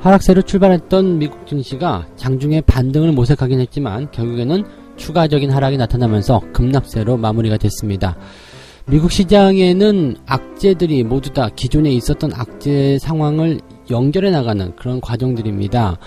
하락세로 출발했던 미국 증시가 장중에 반등을 모색하긴 했지만 결국에는 추가적인 하락이 나타나면서 급락세로 마무리가 됐습니다. 미국 시장에는 악재들이 모두 다 기존에 있었던 악재 상황을 연결해 나가는 그런 과정들입니다.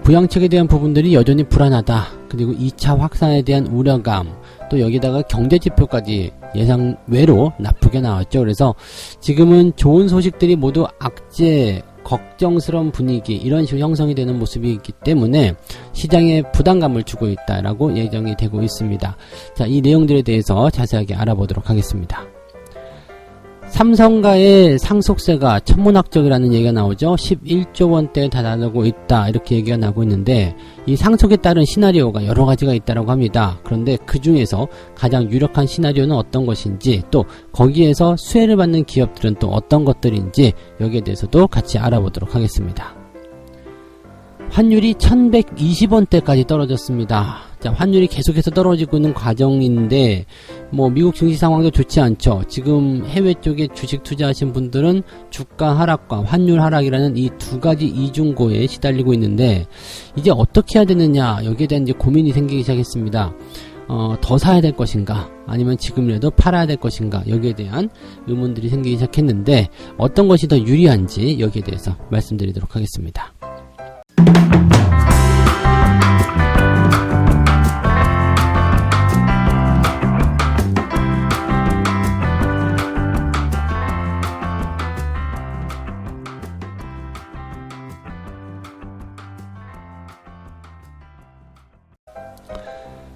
부양책에 대한 부분들이 여전히 불안하다. 그리고 2차 확산에 대한 우려감, 또 여기다가 경제지표까지 예상 외로 나쁘게 나왔죠. 그래서 지금은 좋은 소식들이 모두 악재, 걱정스러운 분위기, 이런 식으로 형성이 되는 모습이기 때문에 시장에 부담감을 주고 있다라고 예정이 되고 있습니다. 자, 이 내용들에 대해서 자세하게 알아보도록 하겠습니다. 삼성가의 상속세가 천문학적이라는 얘기가 나오죠. 11조 원대에 달하고 있다, 이렇게 얘기가 나오고 있는데, 이 상속에 따른 시나리오가 여러 가지가 있다고 합니다. 그런데 그 중에서 가장 유력한 시나리오는 어떤 것인지, 또 거기에서 수혜를 받는 기업들은 또 어떤 것들인지, 여기에 대해서도 같이 알아보도록 하겠습니다. 환율이 1120원대까지 떨어졌습니다. 자, 환율이 계속해서 떨어지고 있는 과정인데, 미국 증시 상황도 좋지 않죠. 지금 해외 쪽에 주식 투자하신 분들은 주가 하락과 환율 하락이라는 이 두 가지 이중고에 시달리고 있는데, 이제 어떻게 해야 되느냐, 여기에 대한 이제 고민이 생기기 시작했습니다. 더 사야 될 것인가, 아니면 지금이라도 팔아야 될 것인가, 여기에 대한 의문들이 생기기 시작했는데, 어떤 것이 더 유리한지 여기에 대해서 말씀드리도록 하겠습니다.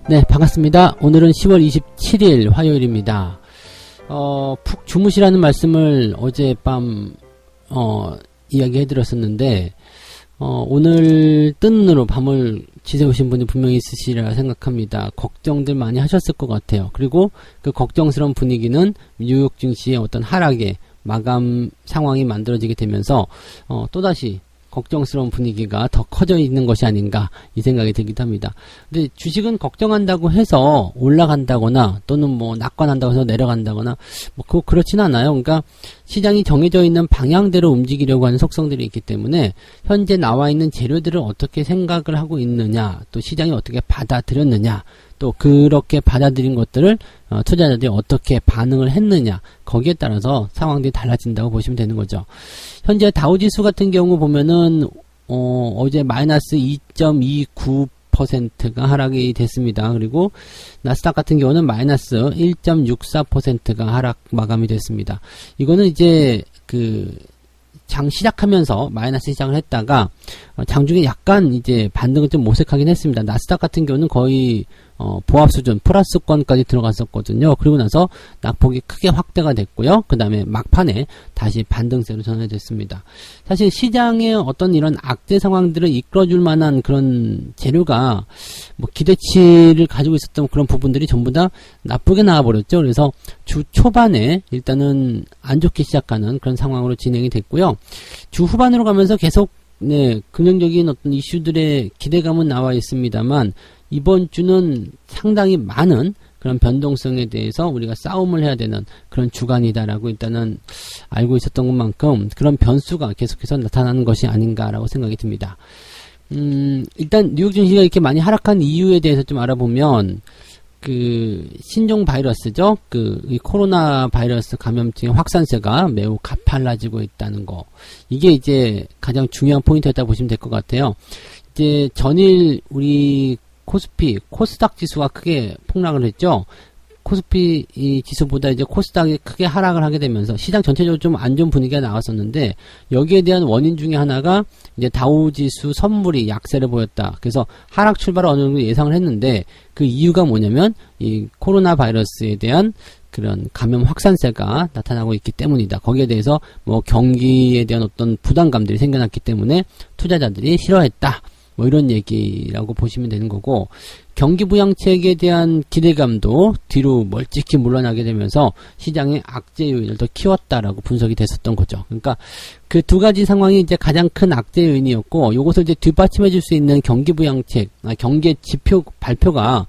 네, 반갑습니다. 오늘은 10월 27일 화요일입니다. 푹 주무시라는 말씀을 어젯밤 이야기해드렸었는데, 오늘 뜬 눈으로 밤을 지새우신 분이 분명히 있으시리라 생각합니다. 걱정들 많이 하셨을 것 같아요. 그리고 그 걱정스러운 분위기는 뉴욕 증시의 어떤 하락의 마감 상황이 만들어지게 되면서 또다시 걱정스러운 분위기가 더 커져 있는 것이 아닌가, 이 생각이 들기도 합니다. 근데 주식은 걱정한다고 해서 올라간다거나 또는 낙관한다고 해서 내려간다거나 그렇진 않아요. 그러니까 시장이 정해져 있는 방향대로 움직이려고 하는 속성들이 있기 때문에 현재 나와 있는 재료들을 어떻게 생각을 하고 있느냐, 또 시장이 어떻게 받아들였느냐, 또 그렇게 받아들인 것들을 투자자들이 어떻게 반응을 했느냐, 거기에 따라서 상황들이 달라진다고 보시면 되는 거죠. 현재 다우지수 같은 경우 보면은 어제 마이너스 2.29%가 하락이 됐습니다. 그리고 나스닥 같은 경우는 마이너스 1.64%가 하락 마감이 됐습니다. 이거는 이제 장 시작하면서 마이너스 시작을 했다가 장중에 약간 이제 반등을 좀 모색하긴 했습니다. 나스닥 같은 경우는 거의 보합 수준 플러스권까지 들어갔었거든요. 그리고 나서 낙폭이 크게 확대가 됐고요. 그 다음에 막판에 다시 반등세로 전환됐습니다. 사실 시장의 어떤 이런 악재 상황들을 이끌어줄 만한 그런 재료가 기대치를 가지고 있었던 그런 부분들이 전부 다 나쁘게 나와버렸죠. 그래서 주 초반에 일단은 안 좋게 시작하는 그런 상황으로 진행이 됐고요. 주 후반으로 가면서 계속 긍정적인 어떤 이슈들의 기대감은 나와 있습니다만, 이번 주는 상당히 많은 그런 변동성에 대해서 우리가 싸움을 해야 되는 그런 주간이다라고 일단은 알고 있었던 것만큼 그런 변수가 계속해서 나타나는 것이 아닌가라고 생각이 듭니다. 일단 뉴욕 증시가 이렇게 많이 하락한 이유에 대해서 좀 알아보면, 신종 바이러스죠. 이 코로나 바이러스 감염증의 확산세가 매우 가팔라지고 있다는 거. 이게 이제 가장 중요한 포인트였다고 보시면 될 것 같아요. 이제 전일 우리 코스닥 지수가 크게 폭락을 했죠. 코스피 지수보다 이제 코스닥이 크게 하락을 하게 되면서 시장 전체적으로 좀 안 좋은 분위기가 나왔었는데, 여기에 대한 원인 중에 하나가 이제 다우 지수 선물이 약세를 보였다. 그래서 하락 출발을 어느 정도 예상을 했는데, 그 이유가 뭐냐면 이 코로나 바이러스에 대한 그런 감염 확산세가 나타나고 있기 때문이다. 거기에 대해서 경기에 대한 어떤 부담감들이 생겨났기 때문에 투자자들이 싫어했다. 이런 얘기라고 보시면 되는 거고, 경기부양책에 대한 기대감도 뒤로 멀찍이 물러나게 되면서 시장의 악재 요인을 더 키웠다라고 분석이 됐었던 거죠. 그러니까 그 두 가지 상황이 이제 가장 큰 악재 요인이었고, 요것을 이제 뒷받침해 줄 수 있는 경기부양책, 경기 지표 발표가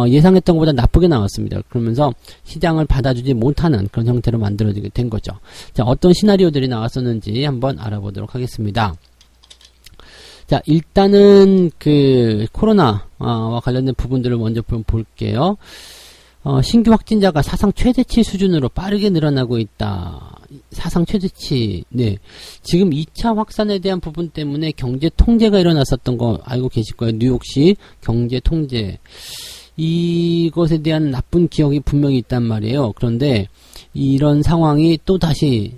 예상했던 것보다 나쁘게 나왔습니다. 그러면서 시장을 받아주지 못하는 그런 형태로 만들어지게 된 거죠. 자, 어떤 시나리오들이 나왔었는지 한번 알아보도록 하겠습니다. 자, 일단은 그 코로나와 관련된 부분들을 먼저 볼게요. 신규 확진자가 사상 최대치 수준으로 빠르게 늘어나고 있다. 사상 최대치. 네. 지금 2차 확산에 대한 부분 때문에 경제 통제가 일어났었던 거 알고 계실 거예요. 뉴욕시 경제 통제. 이것에 대한 나쁜 기억이 분명히 있단 말이에요. 그런데 이런 상황이 또 다시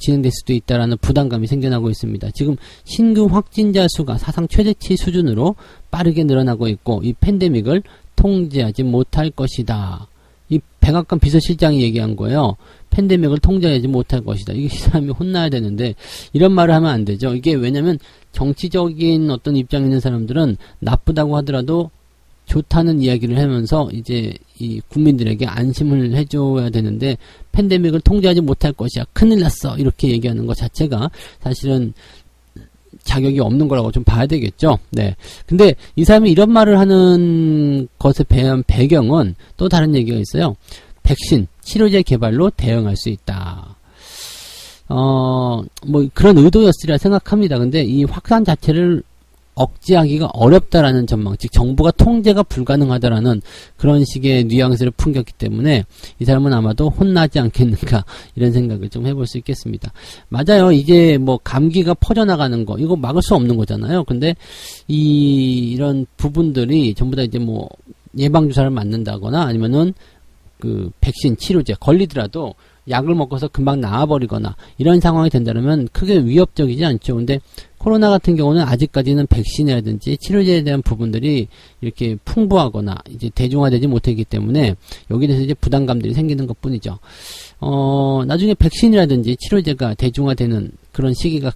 진행될 수도 있다라는 부담감이 생겨나고 있습니다. 지금 신규 확진자 수가 사상 최대치 수준으로 빠르게 늘어나고 있고 이 팬데믹을 통제하지 못할 것이다. 이 백악관 비서실장이 얘기한 거예요. 팬데믹을 통제하지 못할 것이다. 이게 이 사람이 혼나야 되는데 이런 말을 하면 안 되죠. 이게 왜냐면 정치적인 어떤 입장에 있는 사람들은 나쁘다고 하더라도 좋다는 이야기를 하면서 이제 이 국민들에게 안심을 해줘야 되는데 팬데믹을 통제하지 못할 것이야. 큰일 났어. 이렇게 얘기하는 것 자체가 사실은 자격이 없는 거라고 좀 봐야 되겠죠. 네. 근데 이 사람이 이런 말을 하는 것에 대한 배경은 또 다른 얘기가 있어요. 백신, 치료제 개발로 대응할 수 있다. 뭐 그런 의도였으리라 생각합니다. 근데 이 확산 자체를 억제하기가 어렵다라는 전망, 즉 정부가 통제가 불가능하다라는 그런 식의 뉘앙스를 풍겼기 때문에 이 사람은 아마도 혼나지 않겠는가 이런 생각을 좀 해볼 수 있겠습니다. 맞아요. 이게 뭐 감기가 퍼져나가는 거 이거 막을 수 없는 거잖아요. 근데 이런 부분들이 전부 다 이제 뭐 예방주사를 맞는다거나 아니면은 그 백신 치료제 걸리더라도 약을 먹어서 금방 나아버리거나 이런 상황이 된다면 크게 위협적이지 않죠. 근데 코로나 같은 경우는 아직까지는 백신이라든지 치료제에 대한 부분들이 이렇게 풍부하거나 이제 대중화되지 못했기 때문에 여기에 대해서 이제 부담감들이 생기는 것 뿐이죠. 나중에 백신이라든지 치료제가 대중화되는 그런 시기가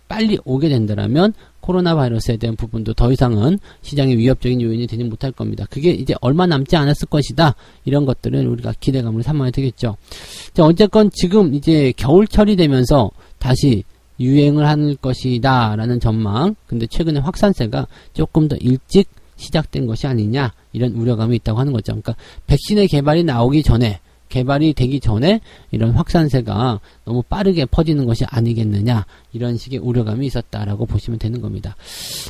빨리 오게 된다면 코로나 바이러스에 대한 부분도 더 이상은 시장의 위협적인 요인이 되지 못할 겁니다. 그게 이제 얼마 남지 않았을 것이다. 이런 것들은 우리가 기대감을 삼아야 되겠죠. 자, 어쨌건 지금 이제 겨울철이 되면서 다시 유행을 할 것이다 라는 전망. 근데 최근에 확산세가 조금 더 일찍 시작된 것이 아니냐 이런 우려감이 있다고 하는 거죠. 그러니까 백신의 개발이 나오기 전에 개발이 되기 전에 이런 확산세가 너무 빠르게 퍼지는 것이 아니겠느냐 이런 식의 우려감이 있었다라고 보시면 되는 겁니다.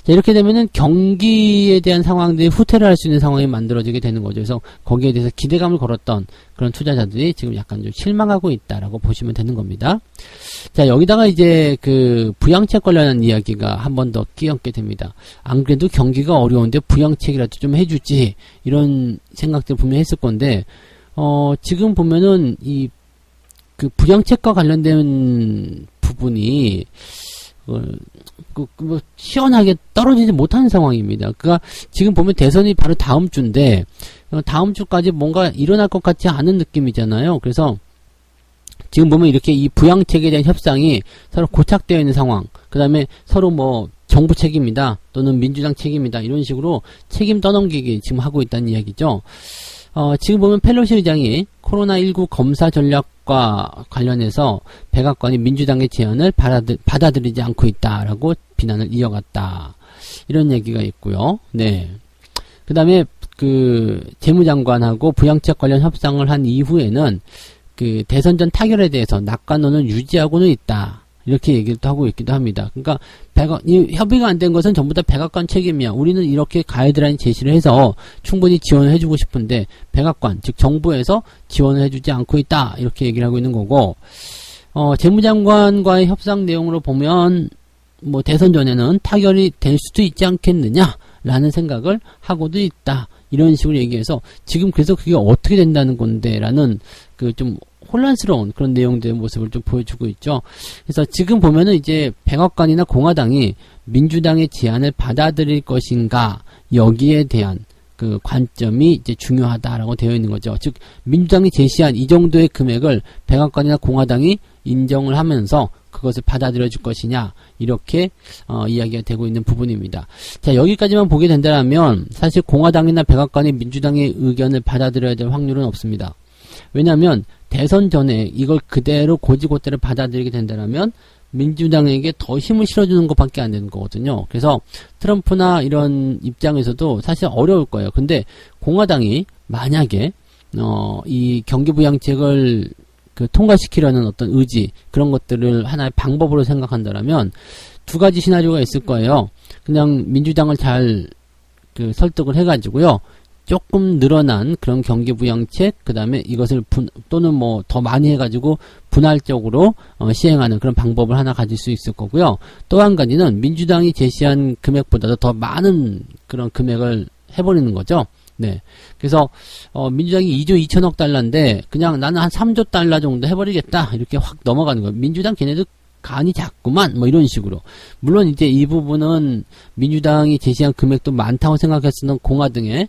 자, 이렇게 되면은 경기에 대한 상황들이 후퇴를 할 수 있는 상황이 만들어지게 되는 거죠. 그래서 거기에 대해서 기대감을 걸었던 그런 투자자들이 지금 약간 좀 실망하고 있다라고 보시면 되는 겁니다. 자, 여기다가 이제 그 부양책 관련한 이야기가 한 번 더 끼얹게 됩니다. 안 그래도 경기가 어려운데 부양책이라도 좀 해주지 이런 생각들 분명히 했을 건데 지금 보면은, 그 부양책과 관련된 부분이, 뭐, 시원하게 떨어지지 못하는 상황입니다. 그니까, 지금 보면 대선이 바로 다음 주인데, 다음 주까지 뭔가 일어날 것 같지 않은 느낌이잖아요. 그래서, 지금 보면 이렇게 이 부양책에 대한 협상이 서로 고착되어 있는 상황, 그 다음에 서로 뭐, 정부 책임이다, 또는 민주당 책임이다, 이런 식으로 책임 떠넘기기 지금 하고 있다는 이야기죠. 지금 보면 펠로시 의장이 코로나19 검사 전략과 관련해서 백악관이 민주당의 제안을 받아들이지 않고 있다라고 비난을 이어갔다. 이런 얘기가 있고요. 네. 그 다음에 그 재무장관하고 부양책 관련 협상을 한 이후에는 그 대선 전 타결에 대해서 낙관론을 유지하고는 있다. 이렇게 얘기를 또 하고 있기도 합니다. 그러니까 이 협의가 안 된 것은 전부 다 백악관 책임이야. 우리는 이렇게 가이드라인 제시를 해서 충분히 지원을 해주고 싶은데 백악관, 즉 정부에서 지원을 해주지 않고 있다. 이렇게 얘기를 하고 있는 거고 재무장관과의 협상 내용으로 보면 뭐 대선 전에는 타결이 될 수도 있지 않겠느냐 라는 생각을 하고도 있다. 이런 식으로 얘기해서 지금 그래서 그게 어떻게 된다는 건데 라는 그 좀 혼란스러운 그런 내용들의 모습을 좀 보여주고 있죠. 그래서 지금 보면은 이제 백악관이나 공화당이 민주당의 제안을 받아들일 것인가 여기에 대한 그 관점이 이제 중요하다라고 되어 있는 거죠. 즉 민주당이 제시한 이 정도의 금액을 백악관이나 공화당이 인정을 하면서 그것을 받아들여 줄 것이냐 이렇게 이야기가 되고 있는 부분입니다. 자, 여기까지만 보게 된다면 사실 공화당이나 백악관이 민주당의 의견을 받아들여야 될 확률은 없습니다. 왜냐하면 대선 전에 이걸 그대로 고지고대로 받아들이게 된다면 민주당에게 더 힘을 실어주는 것밖에 안 되는 거거든요. 그래서 트럼프나 이런 입장에서도 사실 어려울 거예요. 근데 공화당이 만약에 이 경기부양책을 그 통과시키려는 어떤 의지, 그런 것들을 하나의 방법으로 생각한다면 두 가지 시나리오가 있을 거예요. 그냥 민주당을 잘 그 설득을 해가지고요. 조금 늘어난 그런 경기 부양책, 그 다음에 이것을 또는 뭐 더 많이 해가지고 분할적으로 시행하는 그런 방법을 하나 가질 수 있을 거고요. 또 한 가지는 민주당이 제시한 금액보다도 더 많은 그런 금액을 해버리는 거죠. 네. 그래서 민주당이 2조 2천억 달러인데 그냥 나는 한 3조 달러 정도 해버리겠다, 이렇게 확 넘어가는 거예요. 민주당 걔네들 간이 작구만, 뭐 이런 식으로. 물론 이제 이 부분은 민주당이 제시한 금액도 많다고 생각했으면 공화 등의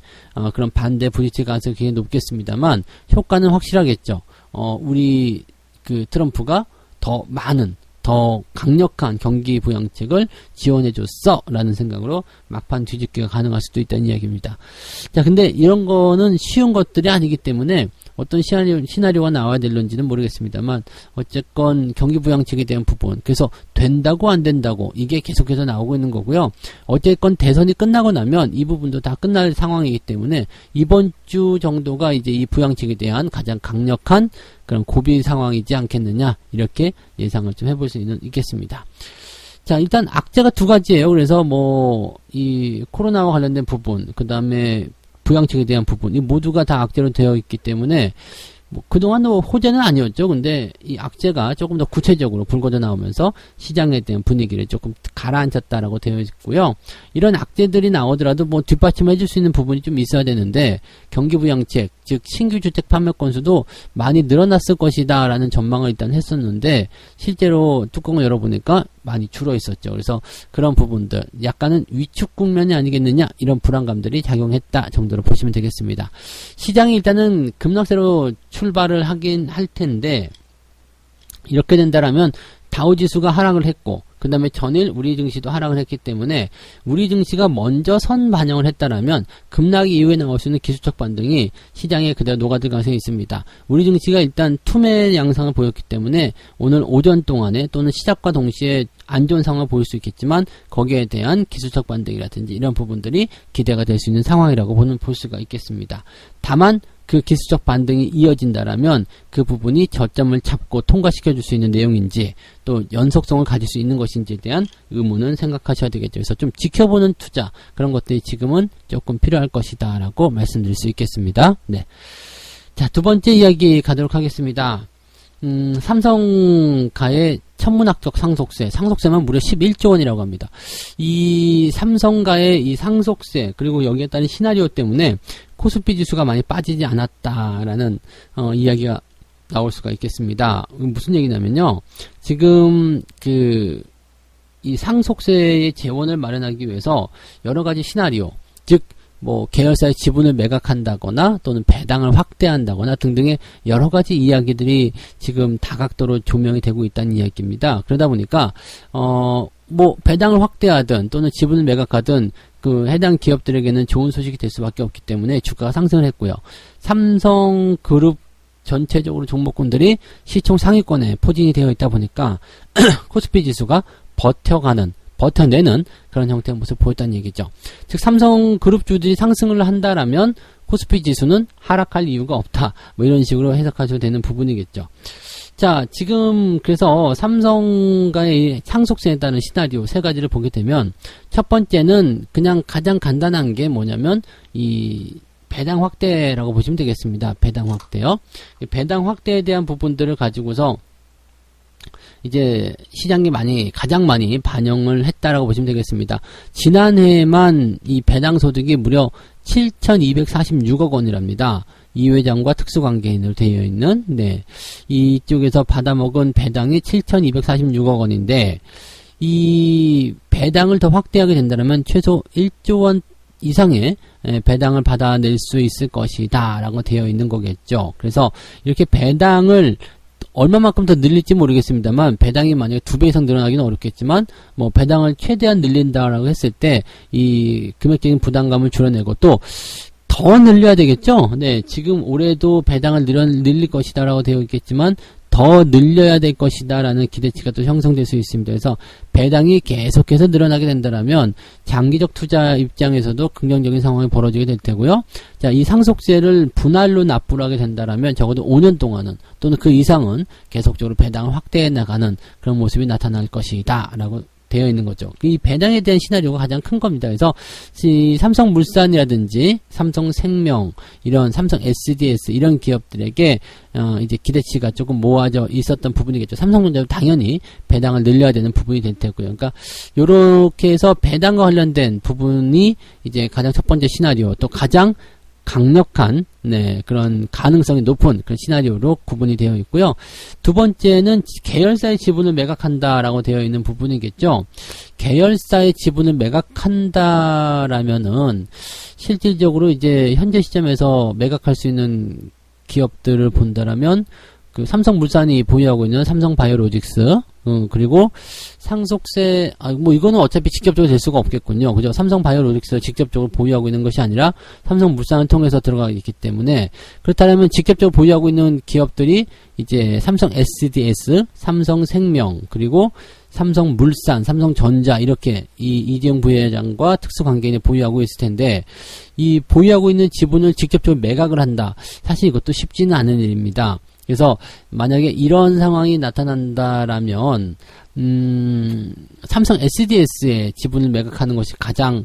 그런 반대 부딪힐 가능성이 굉장히 높겠습니다만 효과는 확실하겠죠. 우리 그 트럼프가 더 많은, 더 강력한 경기 부양책을 지원해줬어 라는 생각으로 막판 뒤집기가 가능할 수도 있다는 이야기입니다. 자, 근데 이런 거는 쉬운 것들이 아니기 때문에 어떤 시나리오가 나와야 될런지는 모르겠습니다만 어쨌건 경기 부양책에 대한 부분, 그래서 된다고 안 된다고 이게 계속해서 나오고 있는 거고요. 어쨌건 대선이 끝나고 나면 이 부분도 다 끝날 상황이기 때문에 이번 주 정도가 이제 이 부양책에 대한 가장 강력한 그런 고비 상황이지 않겠느냐, 이렇게 예상을 좀 해볼 수 있겠습니다. 자, 일단 악재가 두 가지예요. 그래서 뭐 이 코로나와 관련된 부분, 그 다음에 부양책에 대한 부분, 이 모두가 다 악재로 되어 있기 때문에 뭐 그동안 호재는 아니었죠. 근데 이 악재가 조금 더 구체적으로 불거져 나오면서 시장에 대한 분위기를 조금 가라앉혔다라고 되어 있고요. 이런 악재들이 나오더라도 뭐 뒷받침해 줄 수 있는 부분이 좀 있어야 되는데 경기부양책, 즉 신규 주택 판매 건수도 많이 늘어났을 것이다 라는 전망을 일단 했었는데 실제로 뚜껑을 열어보니까 많이 줄어 있었죠. 그래서 그런 부분들, 약간은 위축 국면이 아니겠느냐, 이런 불안감들이 작용했다 정도로 보시면 되겠습니다. 시장이 일단은 급락세로 출발을 하긴 할 텐데 이렇게 된다라면 다우지수가 하락을 했고 그 다음에 전일 우리 증시도 하락을 했기 때문에 우리 증시가 먼저 선 반영을 했다라면 급락 이후에 나올 수 있는 기술적 반등이 시장에 그대로 녹아들 가능성이 있습니다. 우리 증시가 일단 투매 양상을 보였기 때문에 오늘 오전 동안에 또는 시작과 동시에 안 좋은 상황을 보일 수 있겠지만 거기에 대한 기술적 반등이라든지 이런 부분들이 기대가 될 수 있는 상황이라고 볼 수가 있겠습니다. 다만 그 기술적 반등이 이어진다라면 그 부분이 저점을 잡고 통과시켜 줄 수 있는 내용인지 또 연속성을 가질 수 있는 것인지에 대한 의문은 생각하셔야 되겠죠. 그래서 좀 지켜보는 투자, 그런 것들이 지금은 조금 필요할 것이다 라고 말씀드릴 수 있겠습니다. 네. 자, 두 번째 이야기 가도록 하겠습니다. 삼성가의 천문학적 상속세만 무려 11조 원이라고 합니다. 이 삼성가의 이 상속세, 그리고 여기에 따른 시나리오 때문에 코스피 지수가 많이 빠지지 않았다라는 이야기가 나올 수가 있겠습니다. 무슨 얘기냐면요. 지금 이 상속세의 재원을 마련하기 위해서 여러 가지 시나리오, 즉 뭐 계열사의 지분을 매각한다거나 또는 배당을 확대한다거나 등등의 여러 가지 이야기들이 지금 다각도로 조명이 되고 있다는 이야기입니다. 그러다 보니까 뭐 배당을 확대하든 또는 지분을 매각하든 그 해당 기업들에게는 좋은 소식이 될 수밖에 없기 때문에 주가가 상승을 했고요. 삼성그룹 전체적으로 종목군들이 시총 상위권에 포진이 되어 있다 보니까 코스피 지수가 버텨내는 그런 형태의 모습을 보였다는 얘기죠. 즉 삼성그룹주들이 상승을 한다라면 코스피 지수는 하락할 이유가 없다, 뭐 이런 식으로 해석하셔도 되는 부분이겠죠. 자, 지금 그래서 삼성과의 상속세에 따른 시나리오 세 가지를 보게 되면 첫 번째는 그냥 가장 간단한 게 뭐냐면 이 배당 확대라고 보시면 되겠습니다. 배당 확대요. 배당 확대에 대한 부분들을 가지고서 이제 시장이 가장 많이 반영을 했다라고 보시면 되겠습니다. 지난해에만 이 배당 소득이 무려 7,246억 원이랍니다. 이 회장과 특수관계인으로 되어 있는, 네. 이쪽에서 받아먹은 배당이 7,246억 원인데, 이 배당을 더 확대하게 된다면 최소 1조 원 이상의 배당을 받아낼 수 있을 것이다 라고 되어 있는 거겠죠. 그래서 이렇게 배당을 얼마만큼 더 늘릴지 모르겠습니다만 배당이 만약에 2배 이상 늘어나기는 어렵겠지만 뭐 배당을 최대한 늘린다라고 했을 때 이 금액적인 부담감을 줄여내고 또 더 늘려야 되겠죠. 네, 지금 올해도 배당을 늘릴 것이다라고 되어 있겠지만 더 늘려야 될 것이다 라는 기대치가 또 형성될 수 있습니다. 그래서 배당이 계속해서 늘어나게 된다면 장기적 투자 입장에서도 긍정적인 상황이 벌어지게 될 테고요. 자, 이 상속세를 분할로 납부를 하게 된다면 적어도 5년 동안은 또는 그 이상은 계속적으로 배당을 확대해 나가는 그런 모습이 나타날 것이다 라고 되어 있는 거죠. 이 배당에 대한 시나리오가 가장 큰 겁니다. 그래서 이 삼성물산이라든지 삼성생명, 이런 삼성 SDS 이런 기업들에게 이제 기대치가 조금 모아져 있었던 부분이겠죠. 삼성전자도 당연히 배당을 늘려야 되는 부분이 될 테고요. 그러니까 요렇게 해서 배당과 관련된 부분이 이제 가장 첫 번째 시나리오, 또 가장 강력한 그런 가능성이 높은 그런 시나리오로 구분이 되어 있고요. 두 번째는 계열사의 지분을 매각한다라고 되어 있는 부분이겠죠. 계열사의 지분을 매각한다라면은 실질적으로 이제 현재 시점에서 매각할 수 있는 기업들을 본다라면 그 삼성물산이 보유하고 있는 삼성바이오로직스, 그리고 상속세, 뭐 이거는 어차피 직접적으로 될 수가 없겠군요. 그죠? 삼성바이오로직스를 직접적으로 보유하고 있는 것이 아니라 삼성물산을 통해서 들어가 있기 때문에, 그렇다면 직접적으로 보유하고 있는 기업들이 이제 삼성 SDS, 삼성생명, 그리고 삼성물산, 삼성전자, 이렇게 이재용 부회장과 특수관계인이 보유하고 있을 텐데, 이 보유하고 있는 지분을 직접적으로 매각을 한다. 사실 이것도 쉽지는 않은 일입니다. 그래서 만약에 이런 상황이 나타난다라면 삼성 SDS의 지분을 매각하는 것이 가장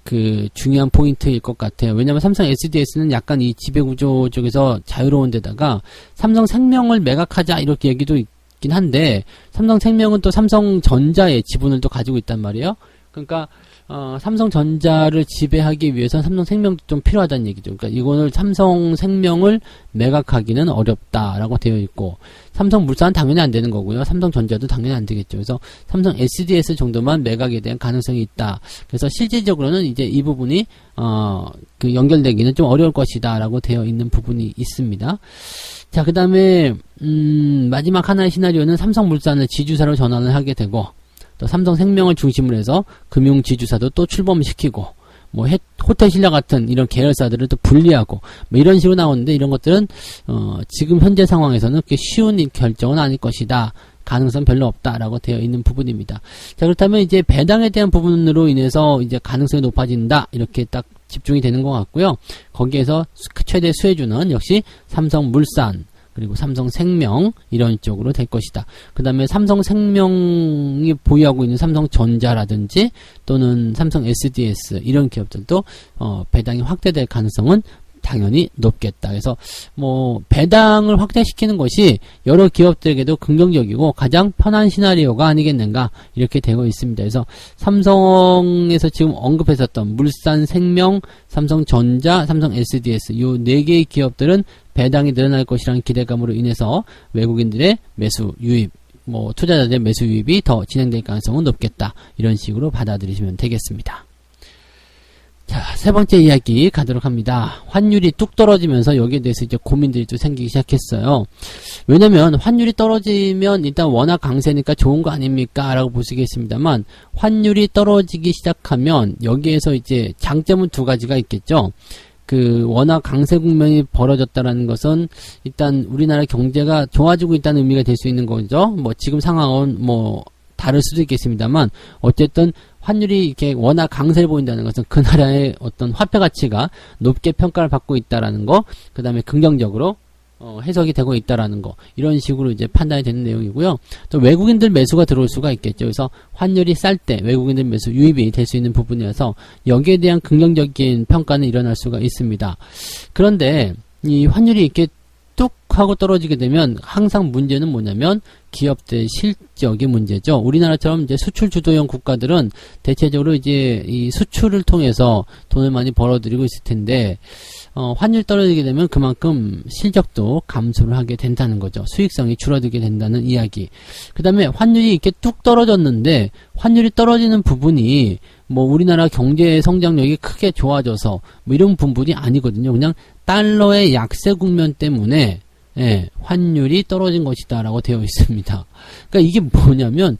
그 중요한 포인트일 것 같아요. 왜냐하면 삼성 SDS는 약간 이 지배구조 쪽에서 자유로운 데다가 삼성생명을 매각하자 이렇게 얘기도 있긴 한데, 삼성생명은 또 삼성전자의 지분을 또 가지고 있단 말이에요. 그러니까 삼성전자를 지배하기 위해서는 삼성생명도 좀 필요하다는 얘기죠. 그러니까 이거를 삼성생명을 매각하기는 어렵다라고 되어 있고, 삼성물산은 당연히 안 되는 거고요. 삼성전자도 당연히 안 되겠죠. 그래서 삼성 SDS 정도만 매각에 대한 가능성이 있다. 그래서 실질적으로는 이제 이 부분이 그 연결되기는 좀 어려울 것이다라고 되어 있는 부분이 있습니다. 자, 그 다음에 마지막 하나의 시나리오는 삼성물산을 지주사로 전환을 하게 되고, 또 삼성생명을 중심으로 해서 금융지주사도 또 출범시키고, 뭐 호텔신라 같은 이런 계열사들을 또 분리하고, 뭐 이런 식으로 나오는데, 이런 것들은 지금 현재 상황에서는 그렇게 쉬운 결정은 아닐 것이다, 가능성 별로 없다라고 되어 있는 부분입니다. 자, 그렇다면 이제 배당에 대한 부분으로 인해서 이제 가능성이 높아진다, 이렇게 딱 집중이 되는 것 같고요. 거기에서 최대 수혜주는 역시 삼성물산, 그리고 삼성생명, 이런 쪽으로 될 것이다. 그 다음에 삼성생명이 보유하고 있는 삼성전자라든지 또는 삼성 SDS 이런 기업들도 배당이 확대될 가능성은 당연히 높겠다. 그래서 뭐 배당을 확대시키는 것이 여러 기업들에게도 긍정적이고 가장 편한 시나리오가 아니겠는가, 이렇게 되고 있습니다. 그래서 삼성에서 지금 언급했었던 물산, 생명, 삼성전자, 삼성 SDS 이 4개의 기업들은 배당이 늘어날 것이라는 기대감으로 인해서 외국인들의 매수 유입, 뭐 투자자들의 매수 유입이 더 진행될 가능성은 높겠다, 이런 식으로 받아들이시면 되겠습니다. 자, 세 번째 이야기 가도록 합니다. 환율이 뚝 떨어지면서 여기에 대해서 이제 고민들이 또 생기기 시작했어요. 왜냐면 환율이 떨어지면 일단 워낙 강세니까 좋은 거 아닙니까? 라고 보시겠습니다만, 환율이 떨어지기 시작하면 여기에서 이제 장점은 두 가지가 있겠죠. 그 워낙 강세 국면이 벌어졌다라는 것은 일단 우리나라 경제가 좋아지고 있다는 의미가 될 수 있는 거죠. 뭐 지금 상황은 뭐 다를 수도 있겠습니다만, 어쨌든 환율이 이렇게 워낙 강세를 보인다는 것은 그 나라의 어떤 화폐 가치가 높게 평가를 받고 있다라는 거, 그 다음에 긍정적으로 해석이 되고 있다라는 거, 이런 식으로 이제 판단이 되는 내용이고요. 또 외국인들 매수가 들어올 수가 있겠죠. 그래서 환율이 쌀 때 외국인들 매수 유입이 될 수 있는 부분이어서 여기에 대한 긍정적인 평가는 일어날 수가 있습니다. 그런데 이 환율이 이렇게 뚝 하고 떨어지게 되면 항상 문제는 뭐냐면 기업들 실적이 문제죠. 우리나라처럼 이제 수출 주도형 국가들은 대체적으로 이제 이 수출을 통해서 돈을 많이 벌어들이고 있을 텐데, 환율 떨어지게 되면 그만큼 실적도 감소를 하게 된다는 거죠. 수익성이 줄어들게 된다는 이야기. 그 다음에 환율이 이렇게 뚝 떨어졌는데, 환율이 떨어지는 부분이 뭐 우리나라 경제 성장력이 크게 좋아져서 뭐 이런 부분이 아니거든요. 그냥 달러의 약세 국면 때문에 환율이 떨어진 것이다 라고 되어 있습니다. 그러니까 이게 뭐냐면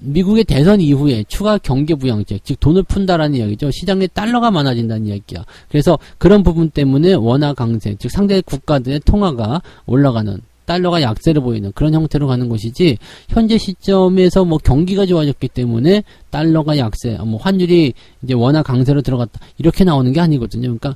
미국의 대선 이후에 추가 경기부양책, 즉 돈을 푼다라는 이야기죠. 시장에 달러가 많아진다는 이야기야. 그래서 그런 부분 때문에 원화 강세, 즉 상대 국가들의 통화가 올라가는, 달러가 약세를 보이는 그런 형태로 가는 것이지, 현재 시점에서 뭐 경기가 좋아졌기 때문에 달러가 약세, 뭐 환율이 이제 워낙 강세로 들어갔다, 이렇게 나오는 게 아니거든요. 그러니까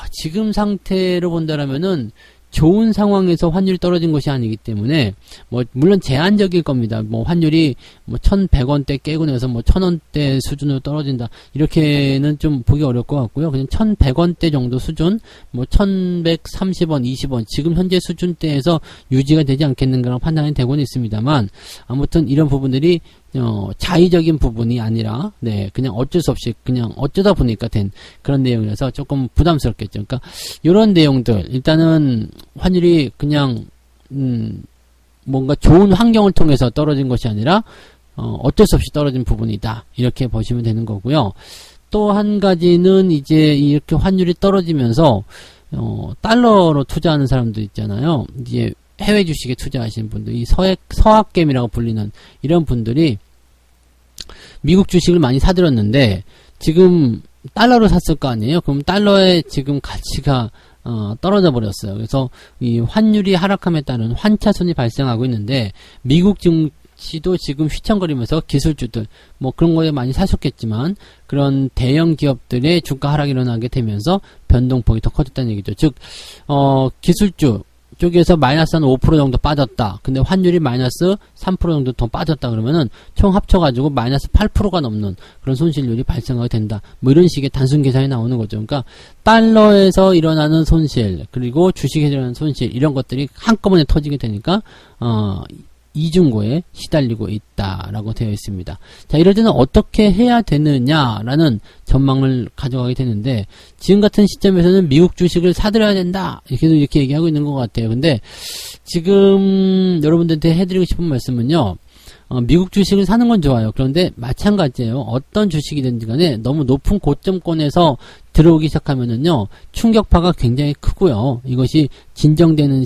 지금 상태로 본다라면은 좋은 상황에서 환율이 떨어진 것이 아니기 때문에, 뭐 물론 제한적일 겁니다. 뭐 환율이 뭐 1,100원대 깨고 나서 뭐 1,000원대 수준으로 떨어진다, 이렇게는 좀 보기 어려울 것 같고요. 그냥 1,100원대 정도 수준, 뭐 1,130원, 20원, 지금 현재 수준대에서 유지가 되지 않겠는가라는 판단이 되고는 있습니다만, 아무튼 이런 부분들이 자의적인 부분이 아니라, 네, 그냥 어쩔 수 없이 그냥 어쩌다 보니까 된 그런 내용이라서 조금 부담스럽겠죠. 그러니까 이런 내용들, 일단은 환율이 그냥 뭔가 좋은 환경을 통해서 떨어진 것이 아니라 어쩔 수 없이 떨어진 부분이다, 이렇게 보시면 되는 거고요. 또 한 가지는 이제 이렇게 환율이 떨어지면서 달러로 투자하는 사람들 있잖아요. 이제 해외 주식에 투자하시는 분들, 이 서학겜이라고 불리는 이런 분들이 미국 주식을 많이 사들였는데 지금 달러로 샀을 거 아니에요? 그럼 달러의 지금 가치가 떨어져 버렸어요. 그래서 이 환율이 하락함에 따른 환차손이 발생하고 있는데, 미국 증시도 지금 휘청거리면서 기술주들 뭐 그런 거에 많이 사셨겠지만, 그런 대형 기업들의 주가 하락이 일어나게 되면서 변동폭이 더 커졌다는 얘기죠. 즉 기술주 쪽에서 마이너스 한 5% 정도 빠졌다. 근데 환율이 마이너스 3% 정도 더 빠졌다 그러면은 총 합쳐가지고 마이너스 8%가 넘는 그런 손실률이 발생하게 된다. 뭐 이런 식의 단순 계산이 나오는 거죠. 그러니까 달러에서 일어나는 손실, 그리고 주식에서 일어나는 손실, 이런 것들이 한꺼번에 터지게 되니까 이중고에 시달리고 있다라고 되어 있습니다. 자, 이럴 때는 어떻게 해야 되느냐라는 전망을 가져가게 되는데, 지금 같은 시점에서는 미국 주식을 사들여야 된다, 이렇게 얘기하고 있는 것 같아요. 근데 지금 여러분들한테 해드리고 싶은 말씀은요, 미국 주식을 사는 건 좋아요. 그런데 마찬가지예요. 어떤 주식이든지 간에 너무 높은 고점권에서 들어오기 시작하면은요, 충격파가 굉장히 크고요. 이것이 진정되는데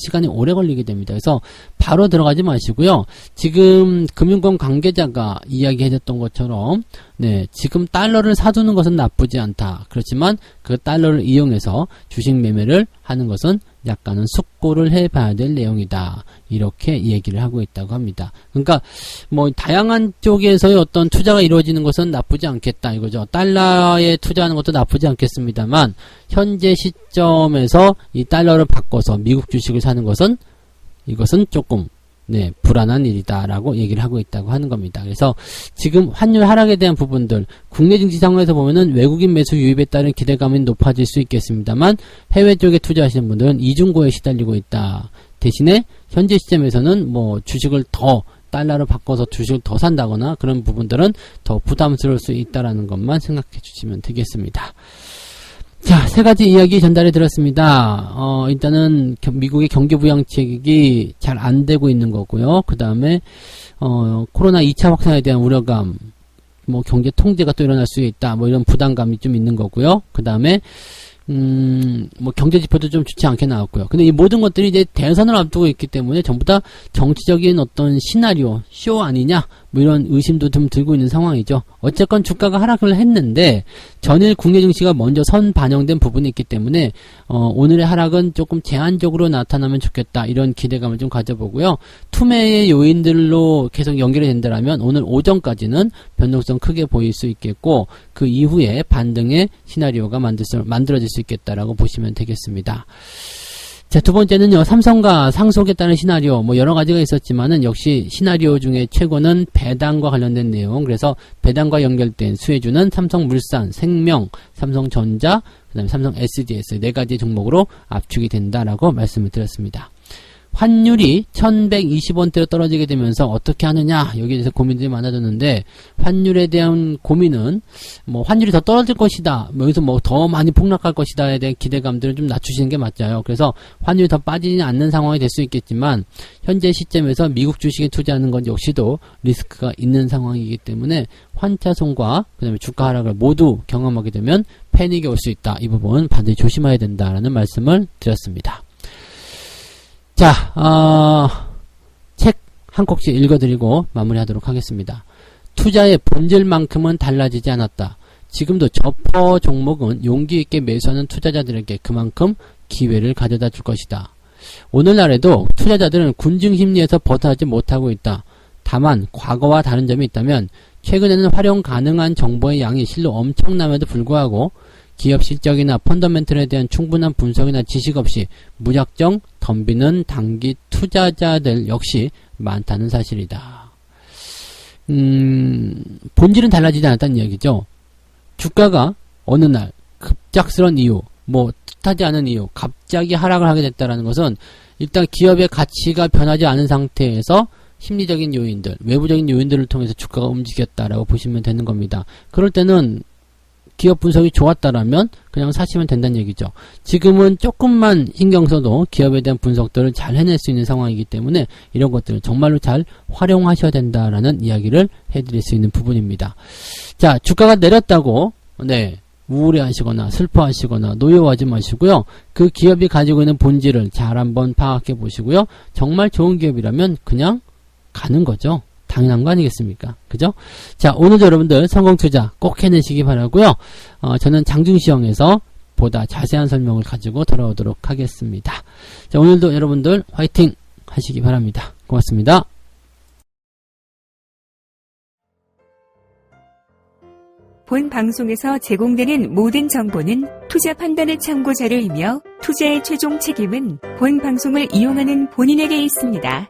시간이 오래 걸리게 됩니다. 그래서 바로 들어가지 마시고요. 지금 금융권 관계자가 이야기해줬던 것처럼, 네, 지금 달러를 사두는 것은 나쁘지 않다. 그렇지만 그 달러를 이용해서 주식 매매를 하는 것은 약간은 숙고를 해봐야 될 내용이다, 이렇게 얘기를 하고 있다고 합니다. 그러니까 뭐 다양한 쪽에서의 어떤 투자가 이루어지는 것은 나쁘지 않겠다, 이거죠. 달러에 투자하는 것도 나쁘지 않겠습니다만, 현재 시점에서 이 달러를 바꿔서 미국 주식을 사는 것은, 이것은 조금 불안한 일이다라고 얘기를 하고 있다고 하는 겁니다. 그래서 지금 환율 하락에 대한 부분들, 국내 증시 상황에서 보면은 외국인 매수 유입에 따른 기대감이 높아질 수 있겠습니다만, 해외 쪽에 투자하시는 분들은 이중고에 시달리고 있다. 대신에 현재 시점에서는 뭐 주식을 더 달러로 바꿔서 주식을 더 산다거나 그런 부분들은 더 부담스러울 수 있다라는 것만 생각해 주시면 되겠습니다. 자, 세 가지 이야기 전달해 드렸습니다. 일단은 미국의 경기 부양책이 잘 안 되고 있는 거고요. 그 다음에 코로나 2차 확산에 대한 우려감, 뭐 경제 통제가 또 일어날 수 있다, 뭐 이런 부담감이 좀 있는 거고요. 그 다음에 뭐 경제 지표도 좀 좋지 않게 나왔고요. 근데 이 모든 것들이 이제 대선을 앞두고 있기 때문에 전부 다 정치적인 어떤 시나리오, 쇼 아니냐, 뭐 이런 의심도 좀 들고 있는 상황이죠. 어쨌건 주가가 하락을 했는데 전일 국내 증시가 먼저 선 반영된 부분이 있기 때문에 오늘의 하락은 조금 제한적으로 나타나면 좋겠다, 이런 기대감을 좀 가져보고요. 투매의 요인들로 계속 연결이 된다면 오늘 오전까지는 변동성 크게 보일 수 있겠고, 그 이후에 반등의 시나리오가 만들어질 수 있겠다라고 보시면 되겠습니다. 자, 두 번째는요, 삼성과 상속에 따른 시나리오, 뭐 여러 가지가 있었지만은 역시 시나리오 중에 최고는 배당과 관련된 내용. 그래서 배당과 연결된 수혜주는 삼성물산, 생명, 삼성전자, 그 다음에 삼성 SDS 네 가지 종목으로 압축이 된다라고 말씀을 드렸습니다. 환율이 1120원대로 떨어지게 되면서 어떻게 하느냐, 여기에 대해서 고민들이 많아졌는데, 환율에 대한 고민은 뭐 환율이 더 떨어질 것이다, 뭐 여기서 뭐 더 많이 폭락할 것이다에 대한 기대감들을 좀 낮추시는 게 맞아요. 그래서 환율이 더 빠지지 않는 상황이 될 수 있겠지만, 현재 시점에서 미국 주식에 투자하는 건 역시도 리스크가 있는 상황이기 때문에 환차손과 그 다음에 주가 하락을 모두 경험하게 되면 패닉이 올 수 있다, 이 부분 반드시 조심해야 된다라는 말씀을 드렸습니다. 자, 책 한 꼭지 읽어드리고 마무리하도록 하겠습니다. 투자의 본질만큼은 달라지지 않았다. 지금도 저퍼 종목은 용기 있게 매수하는 투자자들에게 그만큼 기회를 가져다 줄 것이다. 오늘날에도 투자자들은 군중 심리에서 벗어나지 못하고 있다. 다만 과거와 다른 점이 있다면 최근에는 활용 가능한 정보의 양이 실로 엄청남에도 불구하고 기업 실적이나 펀더멘털에 대한 충분한 분석이나 지식 없이 무작정 덤비는 단기 투자자들 역시 많다는 사실이다. 본질은 달라지지 않았다는 이야기죠. 주가가 어느 날 급작스러운 이유, 뜻하지 않은 이유, 갑자기 하락을 하게 됐다는 것은 일단 기업의 가치가 변하지 않은 상태에서 심리적인 요인들, 외부적인 요인들을 통해서 주가가 움직였다라고 보시면 되는 겁니다. 그럴 때는 기업 분석이 좋았다라면 그냥 사시면 된다는 얘기죠. 지금은 조금만 신경 써도 기업에 대한 분석들을 잘 해낼 수 있는 상황이기 때문에 이런 것들을 정말로 잘 활용하셔야 된다라는 이야기를 해드릴 수 있는 부분입니다. 자, 주가가 내렸다고 우울해하시거나 슬퍼하시거나 노여워하지 마시고요. 그 기업이 가지고 있는 본질을 잘 한번 파악해 보시고요. 정말 좋은 기업이라면 그냥 가는 거죠. 당연한 거 아니겠습니까? 그죠? 자, 오늘도 여러분들 성공 투자 꼭 해내시기 바라고요. 저는 장중시황에서 보다 자세한 설명을 가지고 돌아오도록 하겠습니다. 자, 오늘도 여러분들 화이팅 하시기 바랍니다. 고맙습니다. 본 방송에서 제공되는 모든 정보는 투자 판단의 참고 자료이며 투자의 최종 책임은 본 방송을 이용하는 본인에게 있습니다.